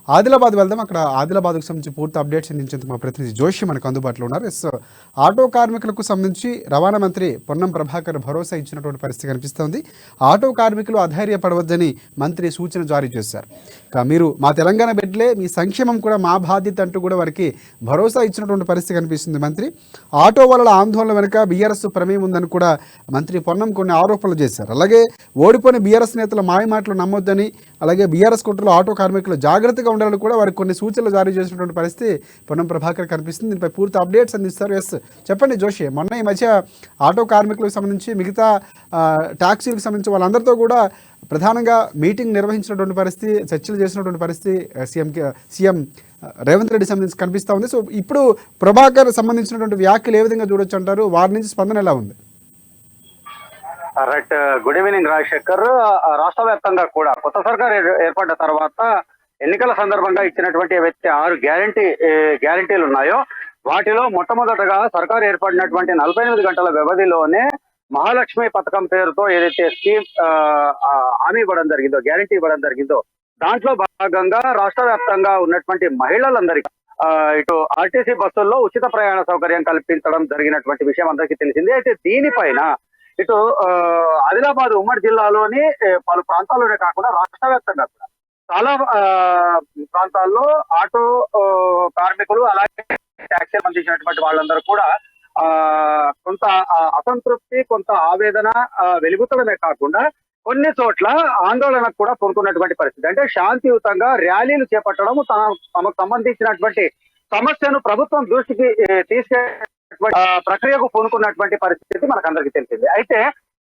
ఆదిలాబాద్ వెళ్దాం. అక్కడ ఆదిలాబాద్కు సంబంధించి పూర్తి అప్డేట్స్ అందించేందుకు మా ప్రతినిధి జోషి మనకు అందుబాటులో ఉన్నారు. ఎస్, ఆటో కార్మికులకు సంబంధించి రవాణా మంత్రి పొన్నం ప్రభాకర్ భరోసా ఇచ్చినటువంటి పరిస్థితి కనిపిస్తోంది. ఆటో కార్మికులు అధైర్యపడవద్దని మంత్రి సూచన జారీ చేశారు. మీరు మా తెలంగాణ బిడ్డలే, మీ సంక్షేమం కూడా మా బాధ్యత అంటూ కూడా వారికి భరోసా ఇచ్చినటువంటి పరిస్థితి కనిపిస్తుంది. మంత్రి ఆటో వాళ్ళ ఆందోళన వెనుక బీఆర్ఎస్ ప్రమేయం ఉందని కూడా మంత్రి పొన్నం కొన్ని ఆరోపణలు చేశారు. అలాగే ఓడిపోయిన బీఆర్ఎస్ నేతల మాయమాటలు నమ్మొద్దని, అలాగే బీఆర్ఎస్ కుట్రలో ఆటో కార్మికులు జాగ్రత్తగా ఉండాలని కూడా వారికి కొన్ని సూచనలు జారీ చేసినటువంటి పరిస్థితి పొన్నం ప్రభాకర్ కనిపిస్తుంది. దీనిపై పూర్తి అప్డేట్స్ అందిస్తారు. ఎస్, చెప్పండి జోషి. మొన్న ఈ మధ్య ఆటో కార్మికులకు సంబంధించి మిగతా ట్యాక్సీలకు సంబంధించి వాళ్ళందరితో కూడా ప్రధానంగా మీటింగ్ నిర్వహించినటువంటి పరిస్థితి, చర్చలు చేసినటువంటి పరిస్థితి సీఎం రేవంత్ రెడ్డి సంబంధించి కనిపిస్తూ ఉంది. సో ఇప్పుడు ప్రభాకర్ సంబంధించినటువంటి వ్యాఖ్యలు ఏ విధంగా చూడొచ్చు అంటారు? వారి నుంచి స్పందన ఎలా ఉంది? Right, good evening Rajasekhar. రాష్ట్ర వ్యాప్తంగా కూడా కొత్త సర్కార్ ఏర్పడ్డ తర్వాత ఎన్నికల సందర్భంగా ఇచ్చినటువంటి ఏవైతే 6 గ్యారంటీలు ఉన్నాయో వాటిలో మొట్టమొదటగా సర్కార్ ఏర్పడినటువంటి 48 గంటల వ్యవధిలోనే మహాలక్ష్మి పథకం పేరుతో ఏదైతే స్కీమ్ హామీ ఇవ్వడం జరిగిందో, గ్యారంటీ ఇవ్వడం జరిగిందో, దాంట్లో భాగంగా రాష్ట్ర వ్యాప్తంగా ఉన్నటువంటి మహిళలందరికీ ఇటు ఆర్టీసీ బస్సుల్లో ఉచిత ప్రయాణ సౌకర్యం కల్పించడం జరిగినటువంటి విషయం అందరికీ తెలిసింది. అయితే దీనిపైన ఇటు ఆదిలాబాద్ ఉమ్మడి జిల్లాలోని పలు ప్రాంతాల్లోనే కాకుండా రాష్ట్ర వ్యాప్తంగా కూడా చాలా ప్రాంతాల్లో ఆటో కార్మికులు అలాగే ట్యాక్సీ సంబంధించినటువంటి వాళ్ళందరూ కూడా కొంత అసంతృప్తి, కొంత ఆవేదన వెలుగుతడమే కాకుండా కొన్ని చోట్ల ఆందోళనకు కూడా పూనుకున్నటువంటి పరిస్థితి. అంటే శాంతియుతంగా ర్యాలీలు చేపట్టడం, తమకు సంబంధించినటువంటి సమస్యను ప్రభుత్వం దృష్టికి తీసుకె ప్రక్రియకు పూనుకున్నటువంటి పరిస్థితి మనకందరికీ తెలిసింది. అయితే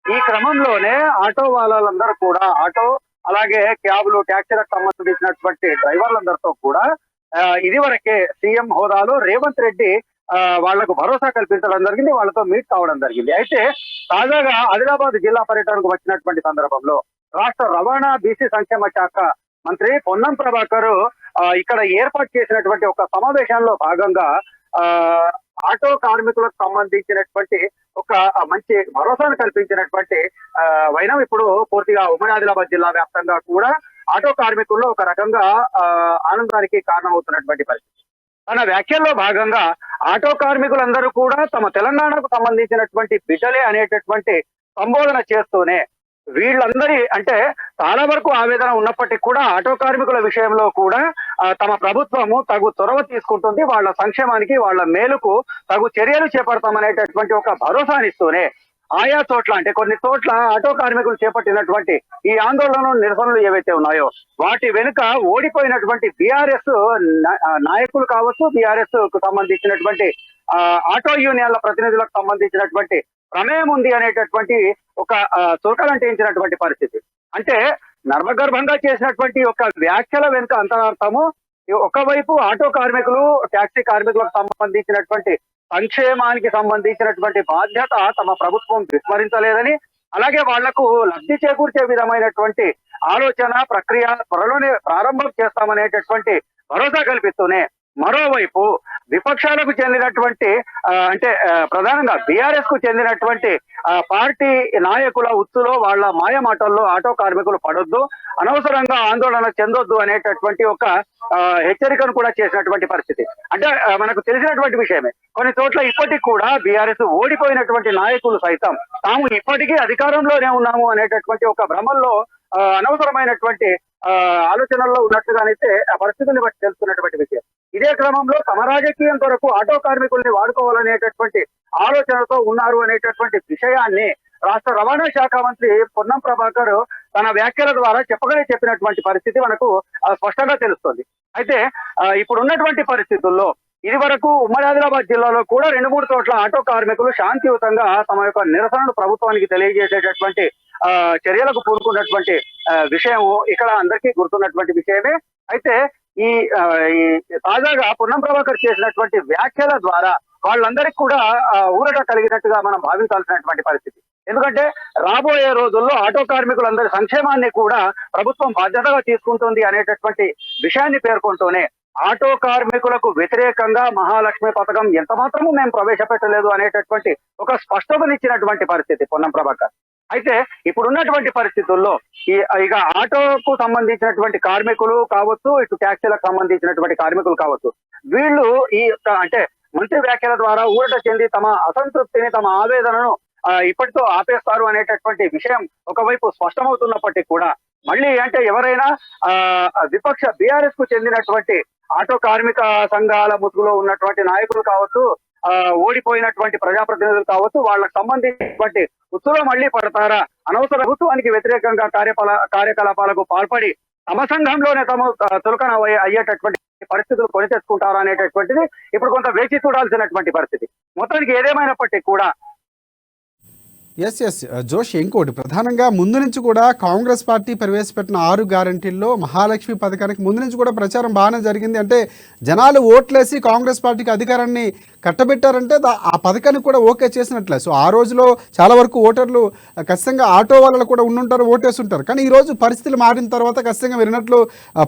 ఈ క్రమంలోనే ఆటో వాళ్ళందరూ కూడా, ఆటో అలాగే క్యాబ్లు, ట్యాక్సీలకు సంబంధించినటువంటి డ్రైవర్లందరితో కూడా ఇదివరకే సీఎం హోదాలో రేవంత్ రెడ్డి వాళ్లకు భరోసా కల్పించడం జరిగింది, వాళ్ళతో మీట్ కావడం జరిగింది. అయితే తాజాగా ఆదిలాబాద్ జిల్లా పర్యటనకు వచ్చినటువంటి సందర్భంలో రాష్ట్ర రవాణా బీసీ సంక్షేమ శాఖ మంత్రి పొన్నం ప్రభాకర్ ఇక్కడ ఏర్పాటు చేసినటువంటి ఒక సమావేశంలో భాగంగా ఆటో కార్మికులకు సంబంధించినటువంటి ఒక మంచి భరోసాను కల్పించినటువంటి వైనం ఇప్పుడు పూర్తిగా ఉమ్మడి ఆదిలాబాద్ జిల్లా వ్యాప్తంగా కూడా ఆటో కార్మికుల్లో ఒక రకంగా ఆనందానికి కారణమవుతున్నటువంటి పరిస్థితి. తన వ్యాఖ్యల్లో భాగంగా ఆటో కార్మికులందరూ కూడా తమ తెలంగాణకు సంబంధించినటువంటి బిడ్డలే అనేటటువంటి సంబోధన చేస్తూనే వీళ్ళందరి అంటే చాలా వరకు ఆవేదన ఉన్నప్పటికీ కూడా ఆటో కార్మికుల విషయంలో కూడా తమ ప్రభుత్వము తగు చొరవ తీసుకుంటుంది, వాళ్ళ సంక్షేమానికి, వాళ్ళ మేలుకు తగు చర్యలు చేపడతామనేటటువంటి ఒక భరోసానిస్తూనే ఆయా చోట్ల అంటే కొన్ని చోట్ల ఆటో కార్మికులు చేపట్టినటువంటి ఈ ఆందోళనలు, నిరసనలు ఏవైతే ఉన్నాయో వాటి వెనుక ఓడిపోయినటువంటి బీఆర్ఎస్ నాయకులు కావచ్చు, బీఆర్ఎస్ కు సంబంధించినటువంటి ఆటో యూనియన్ల ప్రతినిధులకు సంబంధించినటువంటి ప్రమేయం ఉంది అనేటటువంటి ఒక చురకలంటించినటువంటి పరిస్థితి. అంటే నర్మగర్భంగా చేసినటువంటి ఒక వ్యాఖ్యల వెనుక అంతరార్థము, ఒకవైపు ఆటో కార్మికులు, ట్యాక్సీ కార్మికులకు సంబంధించినటువంటి సంక్షేమానికి సంబంధించినటువంటి బాధ్యత తమ ప్రభుత్వం విస్మరించలేదని, అలాగే వాళ్లకు లబ్ధి చేకూర్చే విధమైనటువంటి ఆలోచన ప్రక్రియ త్వరలోనే ప్రారంభం చేస్తామనేటటువంటి భరోసా కల్పిస్తూనే, మరోవైపు విపక్షాలకు చెందినటువంటి అంటే ప్రధానంగా బీఆర్ఎస్ కు చెందినటువంటి పార్టీ నాయకుల ఉచ్చులో, వాళ్ళ మాయ మాటల్లో ఆటో కార్మికులు పడొద్దు, అనవసరంగా ఆందోళన చెందొద్దు అనేటటువంటి ఒక హెచ్చరికను కూడా చేసినటువంటి పరిస్థితి. అంటే మనకు తెలిసినటువంటి విషయమే, కొన్ని చోట్ల ఇప్పటికి కూడా బీఆర్ఎస్ ఓడిపోయినటువంటి నాయకులు సైతం తాము ఇప్పటికీ అధికారంలోనే ఉన్నాము అనేటటువంటి ఒక భ్రమంలో అనవసరమైనటువంటి ఆలోచనల్లో ఉన్నట్టుగానైతే ఆ పరిస్థితుల్ని బట్టి తెలుసుకున్నటువంటి విషయం. ఇదే క్రమంలో తమ రాజకీయం కొరకు ఆటో కార్మికుల్ని వాడుకోవాలనేటటువంటి ఆలోచనతో ఉన్నారు అనేటటువంటి విషయాన్ని రాష్ట్ర రవాణా శాఖ మంత్రి పొన్నం ప్రభాకర్ తన వ్యాఖ్యల ద్వారా చెప్పినటువంటి పరిస్థితి మనకు స్పష్టంగా తెలుస్తుంది. అయితే ఇప్పుడు ఉన్నటువంటి పరిస్థితుల్లో ఇది వరకు ఉమ్మడి ఆదిలాబాద్ జిల్లాలో కూడా 2-3 చోట్ల ఆటో కార్మికులు శాంతియుతంగా తమ యొక్క నిరసనను ప్రభుత్వానికి తెలియజేసేటటువంటి చర్యలకు పూనుకున్నటువంటి విషయం ఇక్కడ అందరికీ గుర్తున్నటువంటి విషయమే. అయితే ఈ తాజాగా పొన్నం ప్రభాకర్ చేసినటువంటి వ్యాఖ్యల ద్వారా వాళ్ళందరికీ కూడా ఊరట కలిగినట్టుగా మనం భావించాల్సినటువంటి పరిస్థితి. ఎందుకంటే రాబోయే రోజుల్లో ఆటో కార్మికులందరి సంక్షేమాన్ని కూడా ప్రభుత్వం బాధ్యతగా తీసుకుంటుంది అనేటటువంటి విషయాన్ని పేర్కొంటూనే ఆటో కార్మికులకు వ్యతిరేకంగా మహాలక్ష్మి పథకం ఎంత మాత్రము మేము ప్రవేశపెట్టలేదు అనేటటువంటి ఒక స్పష్టతనిచ్చినటువంటి పరిస్థితి పొన్నం ప్రభాకర్. అయితే ఇప్పుడున్నటువంటి పరిస్థితుల్లో ఇక ఆటోకు సంబంధించినటువంటి కార్మికులు కావచ్చు, ఇటు ట్యాక్సీలకు సంబంధించినటువంటి కార్మికులు కావచ్చు, వీళ్ళు ఈ యొక్క అంటే మంత్రి వ్యాఖ్యల ద్వారా ఊరట చెంది తమ అసంతృప్తిని, తమ ఆవేదనను ఇప్పటితో ఆపేస్తారు అనేటటువంటి విషయం ఒకవైపు స్పష్టమవుతున్నప్పటికీ కూడా మళ్ళీ అంటే ఎవరైనా విపక్ష బీఆర్ఎస్ కు చెందినటువంటి ఆటో కార్మిక సంఘాల ముసుగులో ఉన్నటువంటి నాయకులు కావచ్చు, ఓడిపోయినటువంటి ప్రజాప్రతినిధులు కావచ్చు, వాళ్ళకు సంబంధించినటువంటి ఉత్తులో మళ్ళీ పడతారా, అనవసర ప్రభుత్వానికి వ్యతిరేకంగా కార్యకలాపాలకు పాల్పడి తమ సంఘంలోనే తమ చులకన అయ్యేటటువంటి పరిస్థితులు కొని తెచ్చుకుంటారా అనేటటువంటిది ఇప్పుడు కొంత వేచి చూడాల్సినటువంటి పరిస్థితి. మొత్తానికి ఏదేమైనప్పటికీ కూడా ఎస్ జోషి, ఇంకోటి ప్రధానంగా ముందు నుంచి కూడా కాంగ్రెస్ పార్టీ ప్రవేశపెట్టిన 6 గ్యారంటీల్లో మహాలక్ష్మి పథకానికి ముందు నుంచి కూడా ప్రచారం బాగానే జరిగింది. అంటే జనాలు ఓట్లేసి కాంగ్రెస్ పార్టీకి అధికారాన్ని కట్టబెట్టారంటే ఆ పథకానికి కూడా ఓకే చేసినట్లే. సో ఆ రోజులో చాలా వరకు ఓటర్లు ఖచ్చితంగా ఆటో వాళ్ళు కూడా ఉండుంటారు, ఓటేస్తుంటారు. కానీ ఈ రోజు పరిస్థితులు మారిన తర్వాత ఖచ్చితంగా విన్నట్లు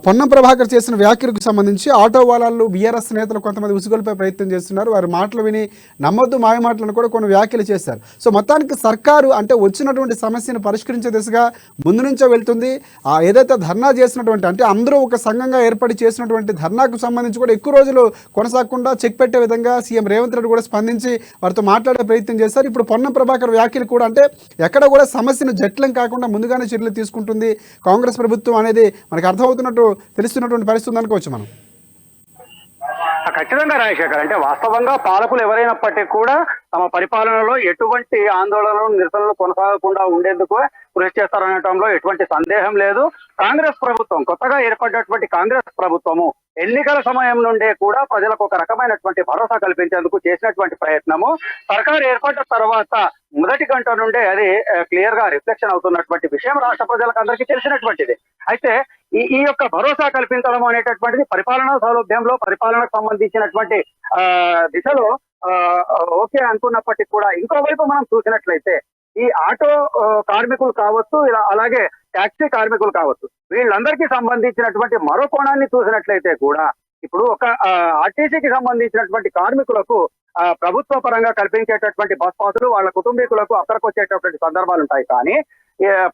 పొన్నం ప్రభాకర్ చేసిన వ్యాఖ్యలకు సంబంధించి ఆటో వాళ్ళు బీఆర్ఎస్ నేతలు కొంతమంది ఉసుగొల్పే ప్రయత్నం చేస్తున్నారు. వారి మాటలు విని నమ్మొద్దు మాయ మాటలను కూడా కొన్ని వ్యాఖ్యలు చేశారు. సో మొత్తానికి సర్కారు అంటే వచ్చినటువంటి సమస్యను పరిష్కరించే దిశగా ముందు నుంచే వెళ్తుంది. ఏదైతే ధర్నా చేసినటువంటి అంటే అందరూ ఒక సంఘంగా ఏర్పడి చేసినటువంటి ధర్నాకు సంబంధించి కూడా ఎక్కువ రోజులు కొనసాగకుండా చెక్ పెట్టే విధంగా సీఎం రేవంత్ రెడ్డి కూడా స్పందించి వారితో మాట్లాడే ప్రయత్నం చేశారు. ఇప్పుడు పొన్నం ప్రభాకర్ వ్యాఖ్యలు కూడా అంటే ఎక్కడ కూడా సమస్యను జట్లం కాకుండా ముందుగానే చర్యలు తీసుకుంటుంది కాంగ్రెస్ ప్రభుత్వం అనేది మనకు అర్థమవుతున్నట్టు తెలుస్తున్నటువంటి పరిస్థితి అనుకోవచ్చు మనం. ఖచ్చితంగా రాజశేఖర్, అంటే వాస్తవంగా పాలకులు ఎవరైనప్పటికీ కూడా తమ పరిపాలనలో ఎటువంటి ఆందోళనలు, నిరసనలు కొనసాగకుండా ఉండేందుకు కృషి చేస్తారనటంలో ఎటువంటి సందేహం లేదు. కాంగ్రెస్ ప్రభుత్వం, కొత్తగా ఏర్పడినటువంటి కాంగ్రెస్ ప్రభుత్వము ఎన్నికల సమయం నుండే కూడా ప్రజలకు ఒక రకమైనటువంటి భరోసా కల్పించేందుకు చేసినటువంటి ప్రయత్నము సర్కారు ఏర్పడిన తర్వాత మొదటి గంట నుండే అది క్లియర్ గా రిఫ్లెక్షన్ అవుతున్నటువంటి విషయం రాష్ట్ర ప్రజలకు అందరికీ తెలిసినటువంటిది. అయితే ఈ యొక్క భరోసా కల్పించడం అనేటటువంటిది పరిపాలనా సౌలభ్యంలో, పరిపాలనకు సంబంధించినటువంటి దిశలో ఓకే అనుకున్నప్పటికీ కూడా ఇంకోవైపు మనం చూసినట్లయితే ఈ ఆటో కార్మికులు కావచ్చు, ఇలా అలాగే ట్యాక్సీ కార్మికులు కావచ్చు, వీళ్ళందరికీ సంబంధించినటువంటి మరో కోణాన్ని చూసినట్లయితే కూడా ఇప్పుడు ఒక ఆర్టీసీకి సంబంధించినటువంటి కార్మికులకు ప్రభుత్వ పరంగా కల్పించేటటువంటి బస్ పాసులు వాళ్ళ కుటుంబీకులకు అక్కడికి వచ్చేటటువంటి సందర్భాలు ఉంటాయి. కానీ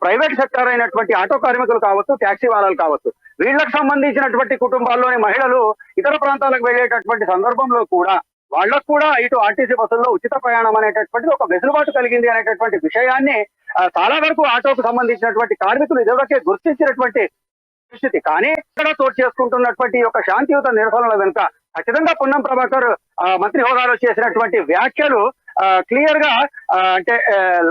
ప్రైవేట్ సెక్టర్ అయినటువంటి ఆటో కార్మికులు కావచ్చు, ట్యాక్సీ వాళ్ళు కావచ్చు, వీళ్ళకి సంబంధించినటువంటి కుటుంబాల్లోని మహిళలు ఇతర ప్రాంతాలకు వెళ్ళేటటువంటి సందర్భంలో కూడా వాళ్ళకు కూడా ఇటు ఆర్టీసీ బస్సుల్లో ఉచిత ప్రయాణం అనేటటువంటిది ఒక వెసులుబాటు కలిగింది అనేటటువంటి విషయాన్ని చాలా వరకు ఆటోకు సంబంధించినటువంటి కార్మికులు ఇదివరకే గుర్తించినటువంటి పరిస్థితి. కానీ ఇక్కడ చోటు చేసుకుంటున్నటువంటి ఒక శాంతియుత నిరసనల వెనుక ఖచ్చితంగా పొన్నం ప్రభాకర్ మంత్రి హోదాలో చేసినటువంటి వ్యాఖ్యలు క్లియర్ గా అంటే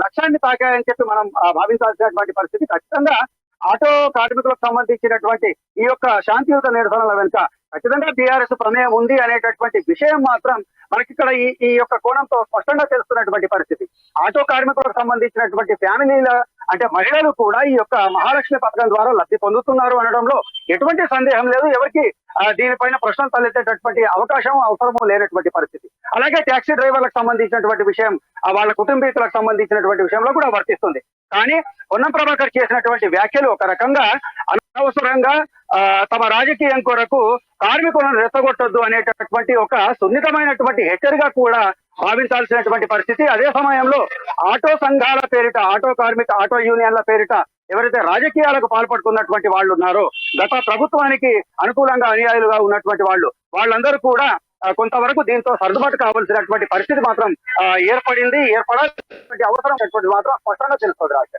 లక్ష్యాన్ని తాకాయని చెప్పి మనం భావించాల్సినటువంటి పరిస్థితి. ఖచ్చితంగా ఆటో కార్మికులకు సంబంధించినటువంటి ఈ యొక్క శాంతియుత నిరసనల వెనుక ఖచ్చితంగా టీఆర్ఎస్ ప్రమేయం ఉంది అనేటటువంటి విషయం మాత్రం మనకి ఇక్కడ ఈ యొక్క కోణంతో స్పష్టంగా తెలుస్తున్నటువంటి పరిస్థితి. ఆటో కార్మికులకు సంబంధించినటువంటి ఫ్యామిలీల అంటే మహిళలు కూడా ఈ యొక్క మహాలక్ష్మి పథకం ద్వారా లబ్ధి పొందుతున్నారు అనడంలో ఎటువంటి సందేహం లేదు. ఎవరికి దీనిపైన ప్రశ్నలు తలెత్తేటటువంటి అవకాశం, అవసరము లేనటువంటి పరిస్థితి. అలాగే ట్యాక్సీ డ్రైవర్లకు సంబంధించినటువంటి విషయం, వాళ్ళ కుటుంబీకులకు సంబంధించినటువంటి విషయంలో కూడా వర్తిస్తుంది. కానీ పొన్నం ప్రభాకర్ చేసినటువంటి వ్యాఖ్యలు ఒక రకంగా అనవసరంగా తమ రాజకీయం కొరకు కార్మికులను రెచ్చగొట్టొద్దు అనేటటువంటి ఒక సున్నితమైనటువంటి హెచ్చరిక కూడా భావించాల్సినటువంటి పరిస్థితి. అదే సమయంలో ఆటో సంఘాల పేరిట, ఆటో యూనియన్ల పేరిట ఎవరైతే రాజకీయాలకు పాల్పడుతున్నటువంటి వాళ్ళు ఉన్నారో, గత ప్రభుత్వానికి అనుకూలంగా అనుయాయులుగా ఉన్నటువంటి వాళ్ళందరూ కూడా కొంతవరకు దీంతో సర్దుబాటు కావాల్సినటువంటి పరిస్థితి మాత్రం ఏర్పడాల్సినటువంటి అవసరం మాత్రం స్పష్టంగా తెలుస్తుంది రాజకీయ.